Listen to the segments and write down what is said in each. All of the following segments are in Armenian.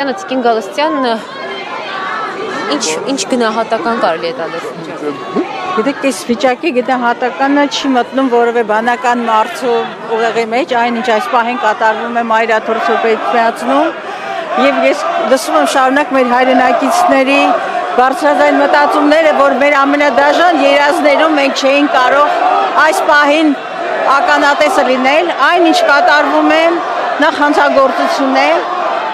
Տիկին Գալստյանն ինչ գնահատական կարելի է տալ Գիտեք, այս վիճակի գնահատականը չի մտնում որևէ բանական մարդու ուղեղի մեջ, այնինչ այս պահին կատարվում է մայրաթորցոպետիացնում, եւ ես լսում եմ շարունակ մեր հայրենակիցների բարձրաձայն մտածումները, որ մեր ամենադաժան երազներում մենք չէինք կարող այս պահին ականատեսը լինել, այնինչ կատարվում է նախ հանցագործություն է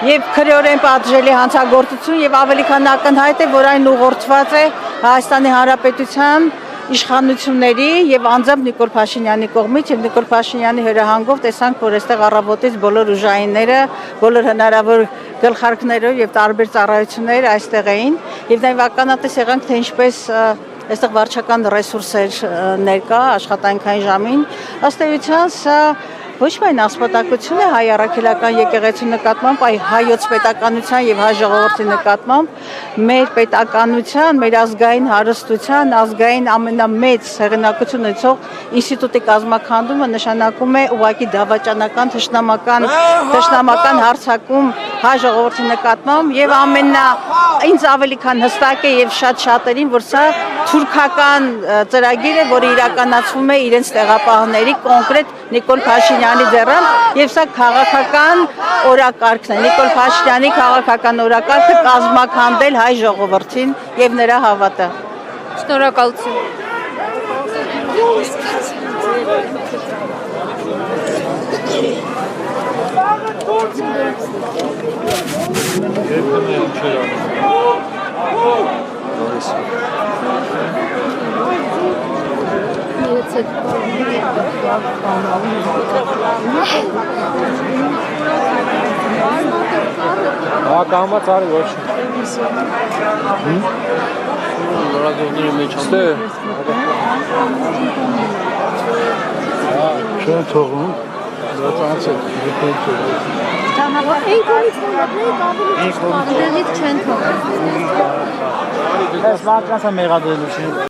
եւ քրեորեն պատժելի հանցագործություն եւ ավելի քան ակնհայտ է, որ այն ուղղորդված է Հայաստանի Հանրապետության իշխանությունների եւ անձամբ Նիկոլ Փաշինյանի կողմից եւ Նիկոլ Փաշինյանի հրահանգով տեսանք, որ այստեղ առավոտից բոլոր ուժայինները, բոլոր հնարավոր գլխարկներով եւ տարբեր ծառայություններ այստեղ էին եւ նաեւ ականատես եղանք, թե ինչպես այստեղ վարչական ռեսուրսեր ներկա աշխատանքային ժամին ըստ էության սա ոչ միայն ասպատակություն է հայ առաքելական եկեղեցու նկատմամբ, այլ հայոց պետականության եւ հայ ժողովրդի նկատմամբ մեր պետականության, մեր ազգային հարստության, ազգային ամենամեծ հեղինակություն ունեցող ինստիտուտի կազմաքանդումը նշանակում է ուղղակի դավաճանական թշնամական հարձակում հայ ժողովրդի նկատմամբ եւ ինձ ավելի քան հստակ է եւ շատերին, որ սա թուրքական ծրագիր է, որը իրականացվում է իրենց տեղապահների կոնկրետ Նիկոլ Փաշինյանի ձեռամբ եւ սա քաղաքական օրակարգն է Նիկոլ Փաշինյանի քաղաքական օրակարգը կազմաքանդել հայ ժողովրդին եւ նրա հավատը Շնորհակալություն կամաց արի ոչ լրագրողների մեջ չեն թողնում դա ծանց է չեն թողնում Այս մարդկանց մեղադրելու